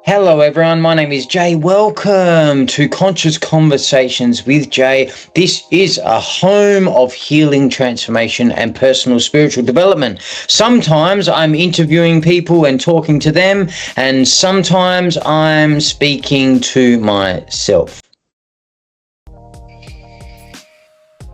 Hello everyone, my name is Jay. Welcome to Conscious Conversations with Jay. This is a home of healing, transformation and personal spiritual development. Sometimes I'm interviewing people and talking to them, and sometimes I'm speaking to myself.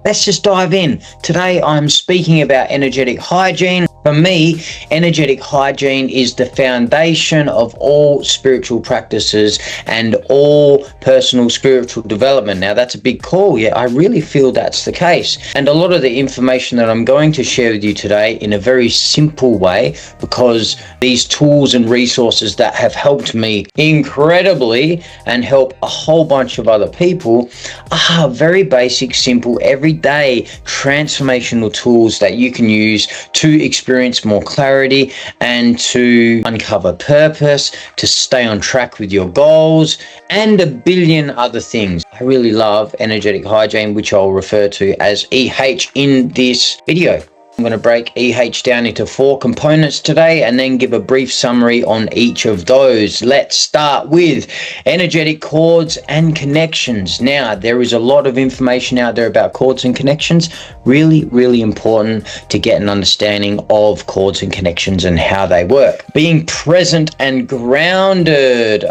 Let's just dive in. Today I'm speaking about energetic hygiene. For me, energetic hygiene is the foundation of all spiritual practices and all personal spiritual development. Now, that's a big call. Yeah, I really feel that's the case. And a lot of the information that I'm going to share with you today in a very simple way, because these tools and resources that have helped me incredibly and help a whole bunch of other people are very basic, simple, everyday transformational tools that you can use to experience more clarity and to uncover purpose, to stay on track with your goals, and a billion other things. I really love energetic hygiene, which I'll refer to as EH in this video. I'm going to break EH down into 4 components today and then give a brief summary on each of those. Let's start with energetic cords and connections. Now, there is a lot of information out there about cords and connections. Really, really important to get an understanding of cords and connections and how they work. Being present and grounded.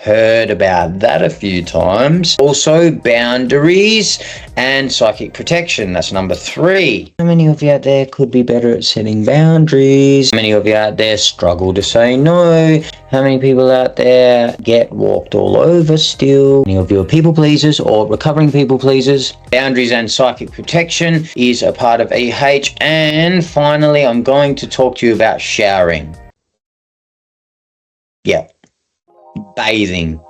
Heard about that a few times. Also, boundaries and psychic protection. That's number 3. How many of you out there could be better at setting boundaries? How many of you out there struggle to say no? How many people out there get walked all over still? How many of you are people pleasers or recovering people pleasers? Boundaries and psychic protection is a part of EH. And finally, I'm going to talk to you about showering. Yeah. Bathing,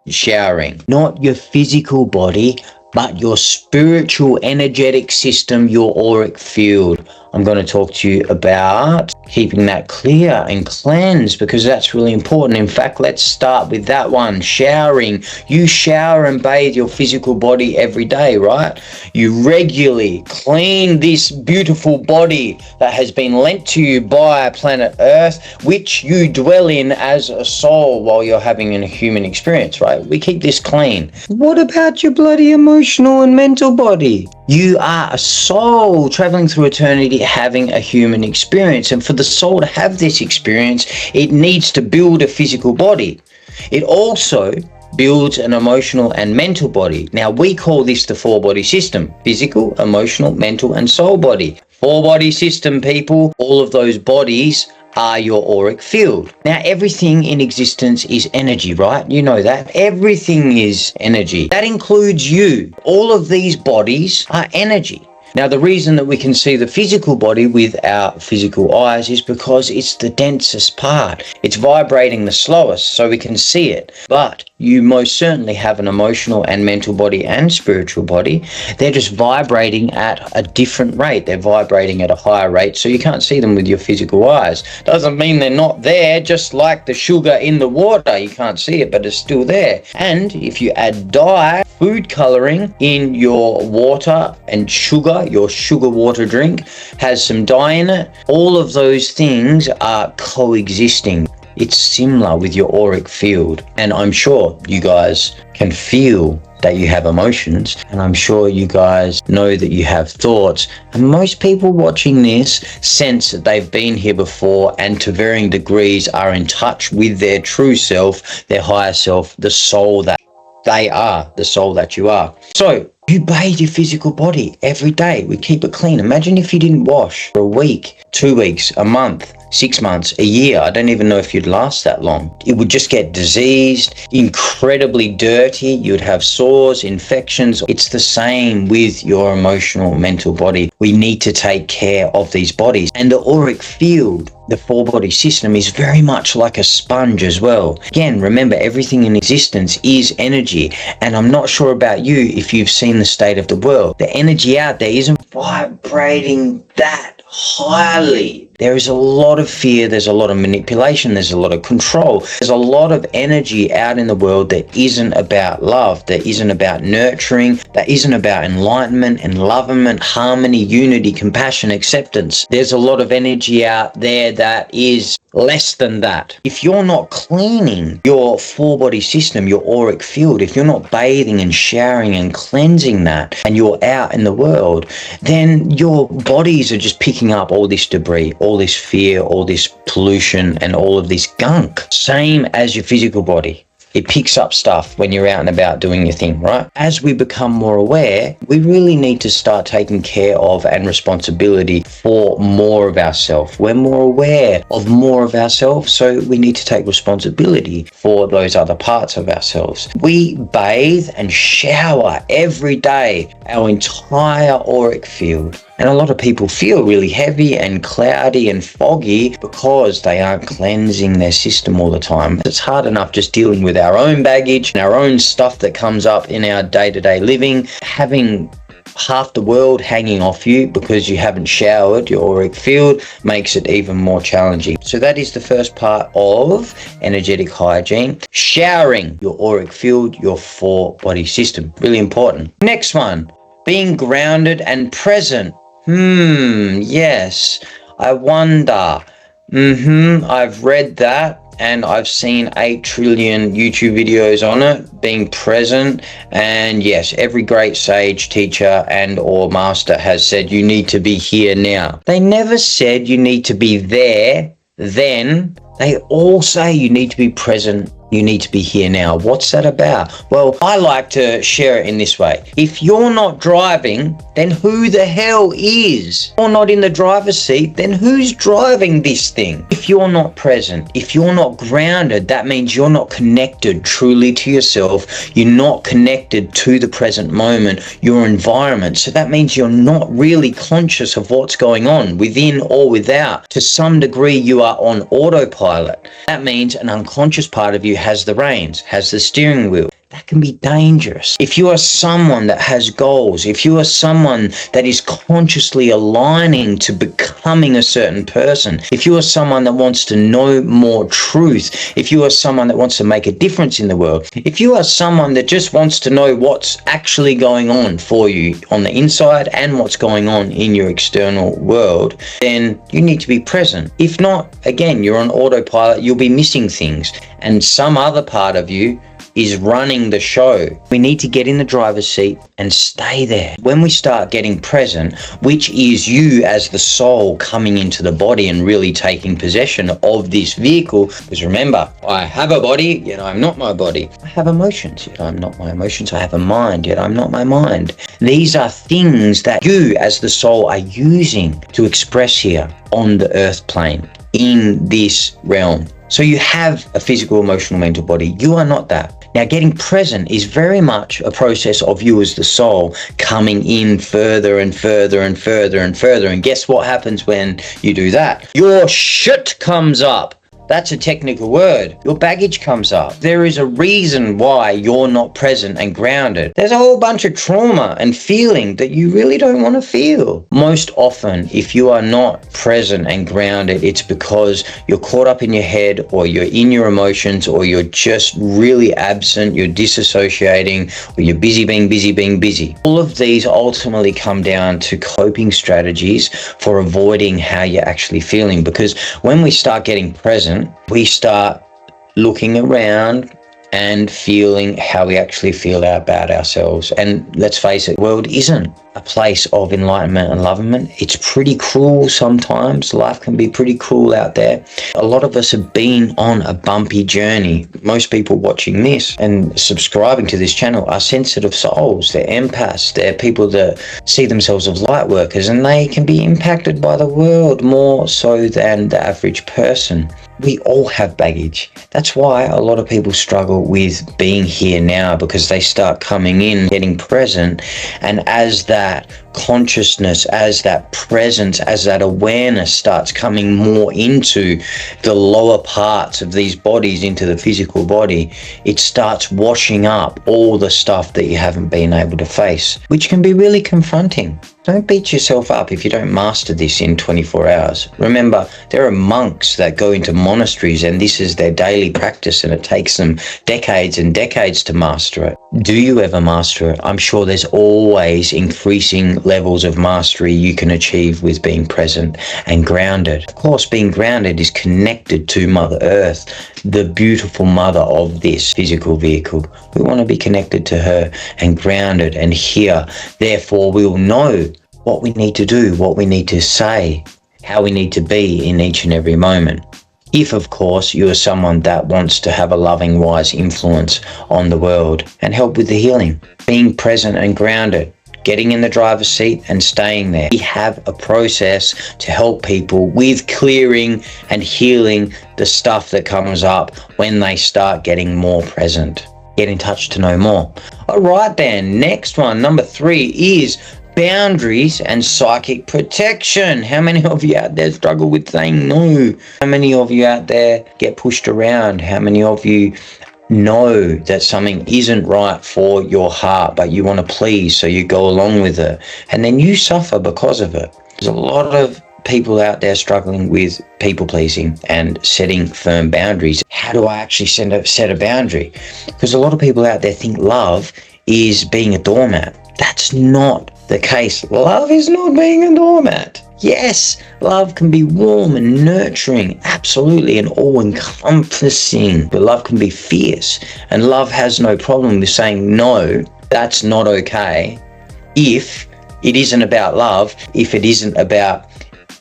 showering, not your physical body, but your spiritual energetic system, your auric field. I'm going to talk to you about keeping that clear and cleansed, because that's really important. In fact, let's start with that one, showering. You shower and bathe your physical body every day, right? You regularly clean this beautiful body that has been lent to you by planet Earth, which you dwell in as a soul while you're having a human experience, right? We keep this clean. What about your bloody emotional and mental body? You are a soul traveling through eternity, having a human experience. And for the soul to have this experience, it needs to build a physical body. It also builds an emotional and mental body. Now, we call this the 4-body system: physical, emotional, mental, and soul body. 4-body system, people. All of those bodies are your auric field. Now, everything in existence is energy, right? You know that. Everything is energy. That includes you. All of these bodies are energy. Now, the reason that we can see the physical body with our physical eyes is because it's the densest part. It's vibrating the slowest, so we can see it. But you most certainly have an emotional and mental body and spiritual body. They're just vibrating at a different rate. They're vibrating at a higher rate, so you can't see them with your physical eyes. Doesn't mean they're not there, just like the sugar in the water. You can't see it, but it's still there. And if you add dye, food coloring in your water and sugar, your sugar water drink has some dye in it. All of those things are coexisting. It's similar with your auric field. And I'm sure you guys can feel that you have emotions, and I'm sure you guys know that you have thoughts. And most people watching this sense that they've been here before and to varying degrees are in touch with their true self, their higher self, the soul that they are, the soul that you are. So you bathe your physical body every day. We keep it clean. Imagine if you didn't wash for a week, 2 weeks, a month, 6 months, a year. I don't even know if you'd last that long. It would just get diseased, incredibly dirty. You'd have sores, infections. It's the same with your emotional, mental body. We need to take care of these bodies. And the auric field, the 4-body system, is very much like a sponge as well. Again, remember, everything in existence is energy. And I'm not sure about you if you've seen the state of the world. The energy out there isn't vibrating that highly. There is a lot of fear, there's a lot of manipulation, there's a lot of control. There's a lot of energy out in the world that isn't about love, that isn't about nurturing, that isn't about enlightenment, enlovenment, harmony, unity, compassion, acceptance. There's a lot of energy out there that is less than that. If you're not cleaning your four-body system, your auric field, if you're not bathing and showering and cleansing that, and you're out in the world, then your bodies are just picking up all this debris, all this fear, all this pollution, and all of this gunk. Same as your physical body. It picks up stuff when you're out and about doing your thing, right? As we become more aware, we really need to start taking care of and responsibility for more of ourselves. We're more aware of more of ourselves, so we need to take responsibility for those other parts of ourselves. We bathe and shower every day, our entire auric field. And a lot of people feel really heavy and cloudy and foggy because they aren't cleansing their system all the time. It's hard enough just dealing with our own baggage and our own stuff that comes up in our day-to-day living. Having half the world hanging off you because you haven't showered your auric field makes it even more challenging. So that is the first part of energetic hygiene. Showering your auric field, your four-body system. Really important. Next one, being grounded and present. Yes, I wonder. I've read that and I've seen 8 trillion YouTube videos on it, being present. And yes, every great sage, teacher and or master has said you need to be here now. They never said you need to be there then. They all say you need to be present. You need to be here now. What's that about? Well, I like to share it in this way. If you're not driving, then who the hell is? If you're not in the driver's seat, then who's driving this thing? If you're not present, if you're not grounded, that means you're not connected truly to yourself. You're not connected to the present moment, your environment. So that means you're not really conscious of what's going on within or without. To some degree, you are on autopilot. That means an unconscious part of you has the reins, has the steering wheel. That can be dangerous. If you are someone that has goals, if you are someone that is consciously aligning to becoming a certain person, if you are someone that wants to know more truth, if you are someone that wants to make a difference in the world, if you are someone that just wants to know what's actually going on for you on the inside and what's going on in your external world, then you need to be present. If not, again, you're on autopilot, you'll be missing things, and some other part of you is running the show. We need to get in the driver's seat and stay there. When we start getting present, which is you as the soul coming into the body and really taking possession of this vehicle, because remember, I have a body, yet I'm not my body. I have emotions, yet I'm not my emotions. I have a mind, yet I'm not my mind. These are things that you as the soul are using to express here on the earth plane, in this realm. So you have a physical, emotional, mental body. You are not that. Now, getting present is very much a process of you as the soul coming in further and further and further and further. And guess what happens when you do that? Your shit comes up. That's a technical word. Your baggage comes up. There is a reason why you're not present and grounded. There's a whole bunch of trauma and feeling that you really don't want to feel. Most often, if you are not present and grounded, it's because you're caught up in your head, or you're in your emotions, or you're just really absent, you're disassociating, or you're busy being busy being busy. All of these ultimately come down to coping strategies for avoiding how you're actually feeling. Because when we start getting present, we start looking around and feeling how we actually feel about ourselves. And let's face it, the world isn't a place of enlightenment and enlovenment. It's pretty cruel sometimes. Life can be pretty cruel out there. A lot of us have been on a bumpy journey. Most people watching this and subscribing to this channel are sensitive souls. They're empaths. They're people that see themselves as light workers, and they can be impacted by the world more so than the average person. We all have baggage. That's why a lot of people struggle with being here now, because they start coming in, getting present, and as that consciousness, as that presence, as that awareness starts coming more into the lower parts of these bodies, into the physical body, it starts washing up all the stuff that you haven't been able to face, which can be really confronting. Don't beat yourself up if you don't master this in 24 hours. Remember, there are monks that go into monasteries and this is their daily practice, and it takes them decades and decades to master it. Do you ever master it? I'm sure there's always increasing levels of mastery you can achieve with being present and grounded. Of course, being grounded is connected to Mother Earth, the beautiful mother of this physical vehicle. We want to be connected to her and grounded and here. Therefore, we'll know what we need to do, what we need to say, how we need to be in each and every moment. If, of course, you are someone that wants to have a loving, wise influence on the world and help with the healing, being present and grounded, getting in the driver's seat and staying there. We have a process to help people with clearing and healing the stuff that comes up when they start getting more present. Get in touch to know more. All right then, next one, number 3 is boundaries and psychic protection. How many of you out there struggle with saying no? How many of you out there get pushed around? How many of you know that something isn't right for your heart, but you want to please, so you go along with it, and then you suffer because of it? There's a lot of people out there struggling with people pleasing and setting firm boundaries. How do I actually set a boundary? Because a lot of people out there think love is being a doormat. That's not the case. Love is not being a doormat. Yes, love can be warm and nurturing, absolutely, and all-encompassing. But love can be fierce, and love has no problem with saying no, that's not okay, if it isn't about love, if it isn't about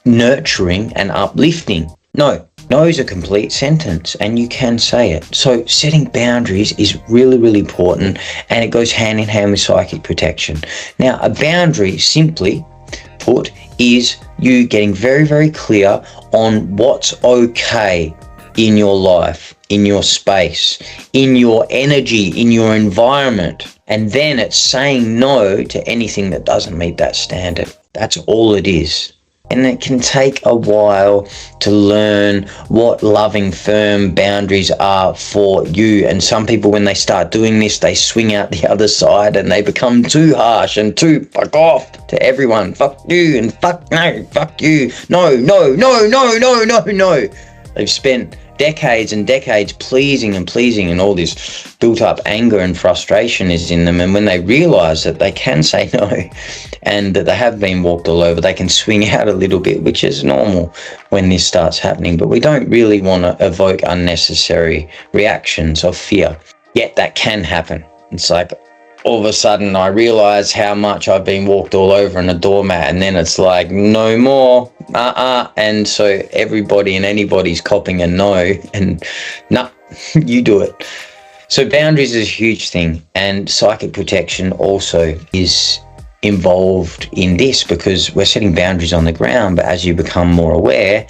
nurturing and uplifting. No is a complete sentence, and you can say it. So setting boundaries is really, really important, and it goes hand in hand with psychic protection. Now, a boundary, simply put, is you getting very, very clear on what's okay in your life, in your space, in your energy, in your environment. And then it's saying no to anything that doesn't meet that standard. That's all it is. And it can take a while to learn what loving, firm boundaries are for you. And some people, when they start doing this, they swing out the other side and they become too harsh and too fuck off to everyone. Fuck you and fuck no, fuck you. No. They've spent decades and decades pleasing, and all this built up anger and frustration is in them. And when they realize that they can say no and that they have been walked all over, they can swing out a little bit, which is normal when this starts happening. But we don't really want to evoke unnecessary reactions of fear. Yet that can happen. It's like all of a sudden I realize how much I've been walked all over in a doormat, and then it's like, no more, and so everybody and anybody's copping a no, and nah, you do it. So boundaries is a huge thing, and psychic protection also is involved in this, because we're setting boundaries on the ground, but as you become more aware,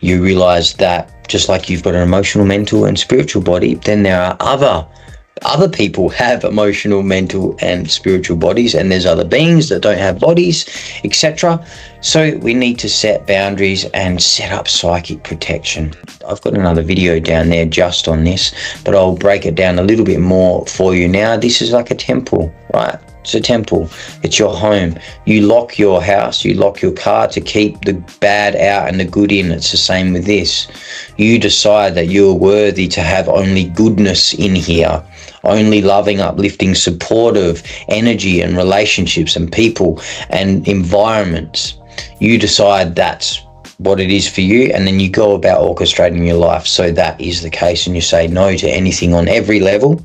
you realize that just like you've got an emotional, mental and spiritual body, then there are other people have emotional, mental and spiritual bodies, and there's other beings that don't have bodies, etc. So we need to set boundaries and set up psychic protection. I've got another video down there just on this, but I'll break it down a little bit more for you now. This is like a temple, right? It's a temple. It's your home. You lock your house, you lock your car to keep the bad out and the good in. It's the same with this. You decide that you're worthy to have only goodness in here, only loving, uplifting, supportive energy and relationships and people and environments. You decide that's what it is for you, and then you go about orchestrating your life so that is the case, and you say no to anything on every level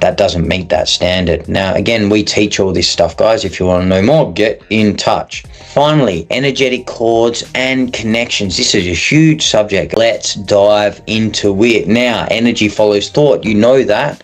that doesn't meet that standard. Now, again, we teach all this stuff, guys. If you want to know more, get in touch. Finally, energetic cords and connections. This is a huge subject. Let's dive into it. Now, energy follows thought. You know that.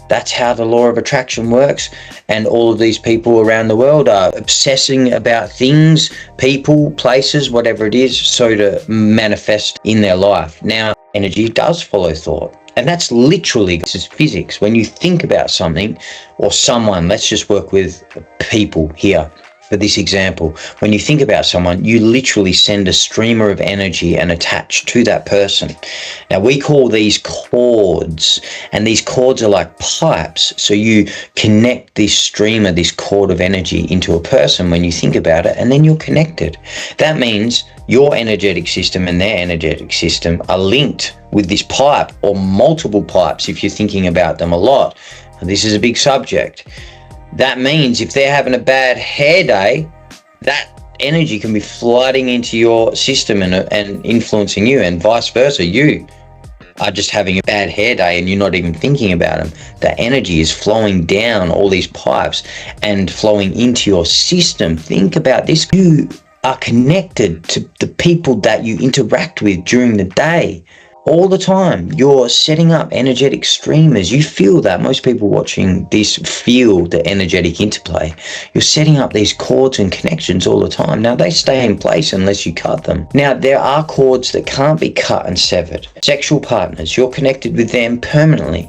That's how the law of attraction works. And all of these people around the world are obsessing about things, people, places, whatever it is, so to manifest in their life. Now, energy does follow thought. And that's literally, this is physics. When you think about something or someone, let's just work with people here. For this example, when you think about someone, you literally send a streamer of energy and attach to that person. Now, we call these cords, and these cords are like pipes. So you connect this streamer, this cord of energy into a person when you think about it, and then you're connected. That means your energetic system and their energetic system are linked with this pipe, or multiple pipes if you're thinking about them a lot. This is a big subject. That means if they're having a bad hair day, that energy can be flooding into your system and influencing you, and vice versa. You are just having a bad hair day and you're not even thinking about them. That energy is flowing down all these pipes and flowing into your system. Think about this. You are connected to the people that you interact with during the day. All the time, you're setting up energetic streamers. You feel that. Most people watching this feel the energetic interplay. You're setting up these cords and connections all the time. Now, they stay in place unless you cut them. Now, there are cords that can't be cut and severed. Sexual partners, you're connected with them permanently.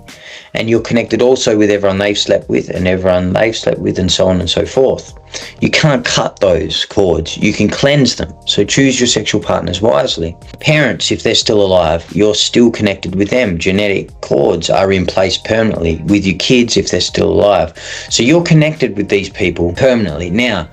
And you're connected also with everyone they've slept with and everyone they've slept with, and so on and so forth. You can't cut those cords. You can cleanse them. So choose your sexual partners wisely. Parents, if they're still alive, you're still connected with them. Genetic cords are in place permanently with your kids if they're still alive. So you're connected with these people permanently. Now,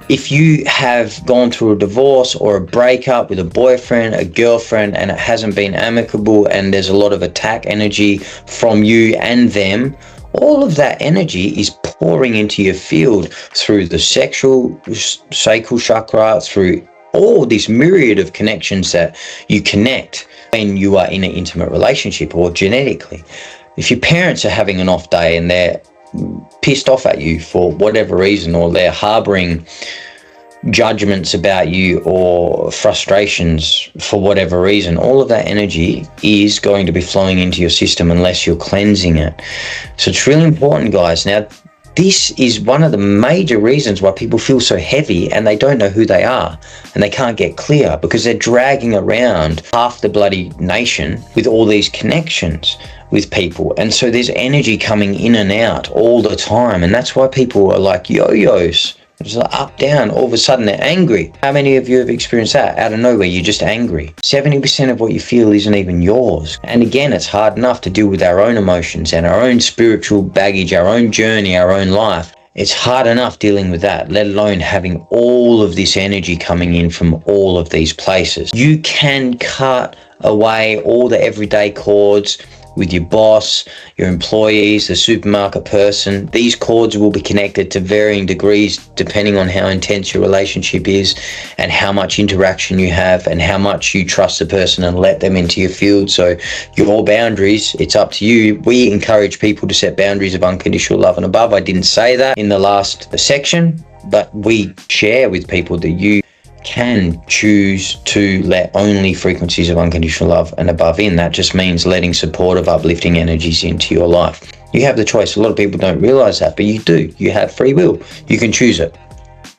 if you have gone through a divorce or a breakup with a boyfriend, a girlfriend, and it hasn't been amicable and there's a lot of attack energy from you and them, all of that energy is pouring into your field through the sacral chakra, through all this myriad of connections that you connect when you are in an intimate relationship or genetically. If your parents are having an off day and they're pissed off at you for whatever reason, or they're harboring judgments about you or frustrations for whatever reason, all of that energy is going to be flowing into your system unless you're cleansing it. So it's really important, guys. Now, this is one of the major reasons why people feel so heavy and they don't know who they are and they can't get clear, because they're dragging around half the bloody nation with all these connections with people. And so there's energy coming in and out all the time. And that's why people are like yo-yos. It's like up, down. All of a sudden they're angry. How many of you have experienced that? Out of nowhere, you're just angry. 70% of what you feel isn't even yours. And again, it's hard enough to deal with our own emotions and our own spiritual baggage, our own journey, our own life. It's hard enough dealing with that, let alone having all of this energy coming in from all of these places. You can cut away all the everyday cords with your boss, your employees, the supermarket person. These cords will be connected to varying degrees depending on how intense your relationship is and how much interaction you have and how much you trust the person and let them into your field. So your boundaries, it's up to you. We encourage people to set boundaries of unconditional love and above. I didn't say that in the last section, but we share with people that you can choose to let only frequencies of unconditional love and above in. That just means letting supportive, uplifting energies into your life. You have the choice. A lot of people don't realize that, but you do. You have free will. You can choose it.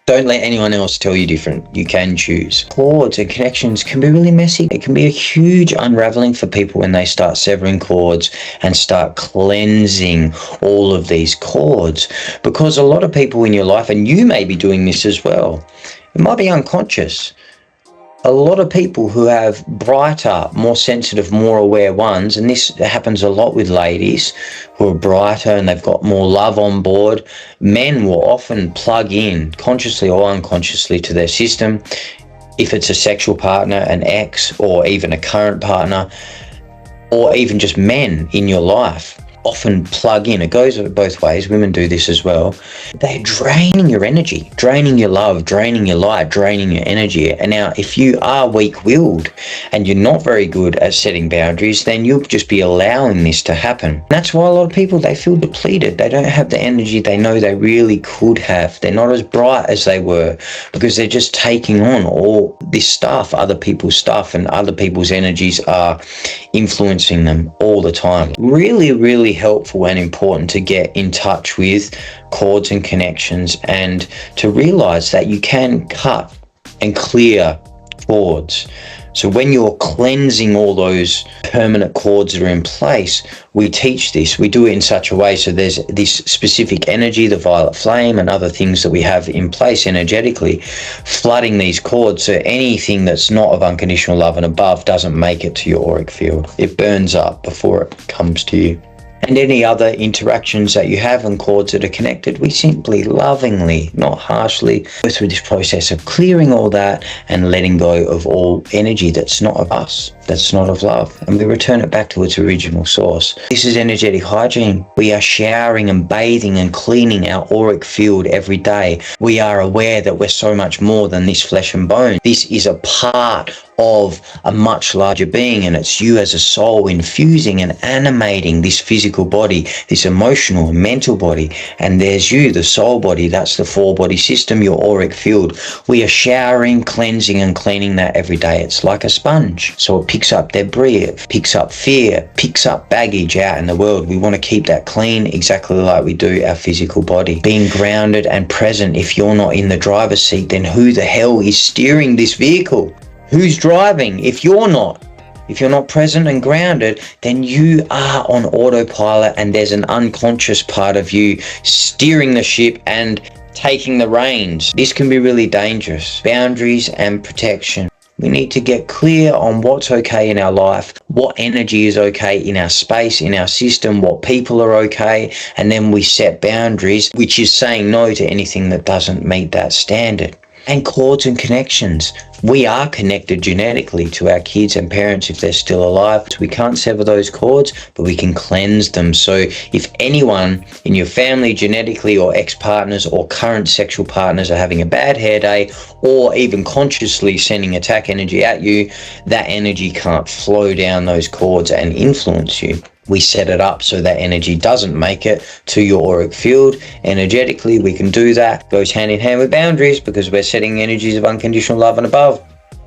Don't let anyone else tell you different. You can choose. Cords and connections can be really messy. It can be a huge unraveling for people when they start severing cords and start cleansing all of these cords, because a lot of people in your life, and you may be doing this as well, it might be unconscious. A lot of people who have brighter, more sensitive, more aware ones, and this happens a lot with ladies who are brighter and they've got more love on board, men will often plug in consciously or unconsciously to their system. If it's a sexual partner, an ex, or even a current partner, or even just men in your life, often plug in. It goes both ways. Women do this as well. They're draining your energy, draining your love, draining your light, draining your energy. And now if you are weak-willed and you're not very good at setting boundaries, then you'll just be allowing this to happen. That's why a lot of people, they feel depleted. They don't have the energy they know they really could have. They're not as bright as they were because they're just taking on all this stuff, other people's stuff, and other people's energies are influencing them all the time. Really, really helpful and important to get in touch with cords and connections and to realize that you can cut and clear cords So when you're cleansing all those permanent cords that are in place, we teach this. We do it in such a way so there's this specific energy, the violet flame, and other things that we have in place energetically, flooding these cords so anything that's not of unconditional love and above doesn't make it to your auric field. It burns up before it comes to you. And any other interactions that you have on cords that are connected, we simply lovingly, not harshly, go through this process of clearing all that and letting go of all energy that's not of us, that's not of love, and we return it back to its original source. This is energetic hygiene. We are showering and bathing and cleaning our auric field every day. We are aware that we're so much more than this flesh and bone. This is a part of a much larger being, and it's you as a soul infusing and animating this physical body, this emotional and mental body, and there's you, the soul body. That's the four body system, your auric field. We are showering, cleansing and cleaning that every day. It's like a sponge, so it picks up debris, it picks up fear, picks up baggage out in the world. We want to keep that clean exactly like we do our physical body. Being grounded and present. If you're not in the driver's seat, then who the hell is steering this vehicle? Who's driving? If you're not present and grounded, then you are on autopilot, and there's an unconscious part of you steering the ship and taking the reins. This can be really dangerous. Boundaries and protection. We need to get clear on what's okay in our life, what energy is okay in our space, in our system, what people are okay, and then we set boundaries, which is saying no to anything that doesn't meet that standard. And cords and connections. We are connected genetically to our kids and parents if they're still alive. So we can't sever those cords, but we can cleanse them. So if anyone in your family genetically, or ex-partners or current sexual partners, are having a bad hair day, or even consciously sending attack energy at you, that energy can't flow down those cords and influence you. We set it up so that energy doesn't make it to your auric field. Energetically, we can do that. Goes hand in hand with boundaries, because we're setting energies of unconditional love and above.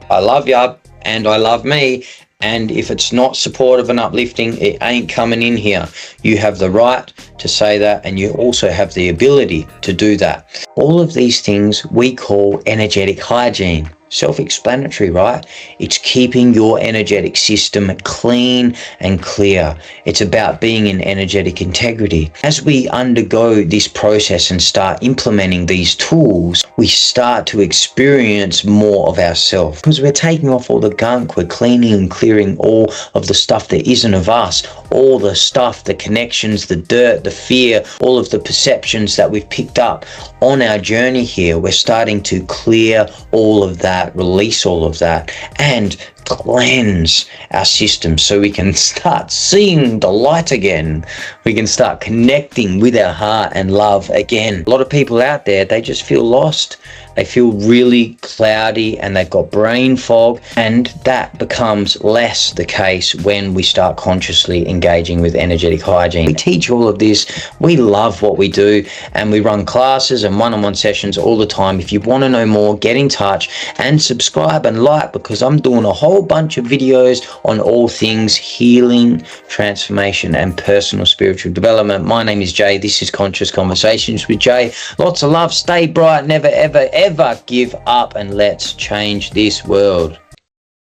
I love ya, and I love me. And if it's not supportive and uplifting, it ain't coming in here. You have the right to say that, and you also have the ability to do that. All of these things we call energetic hygiene. Self-explanatory, right? It's keeping your energetic system clean and clear. It's about being in energetic integrity. As we undergo this process and start implementing these tools, we start to experience more of ourselves, because we're taking off all the gunk. We're cleaning and clearing all of the stuff that isn't of us, all the stuff, the connections, the dirt, the fear, all of the perceptions that we've picked up on our journey here. We're starting to clear all of that, release all of that, and cleanse our system so we can start seeing the light again. We can start connecting with our heart and love again. A lot of people out there, they just feel lost. They feel really cloudy and they've got brain fog, and that becomes less the case when we start consciously engaging with energetic hygiene. We teach all of this. We love what we do, and we run classes and one-on-one sessions all the time. If you want to know more, get in touch and subscribe and like, because I'm doing a whole bunch of videos on all things healing, transformation, and personal spiritual development. My name is Jay. This is Conscious Conversations with Jay. Lots of love. Stay bright. Never, ever, ever give up, and let's change this world.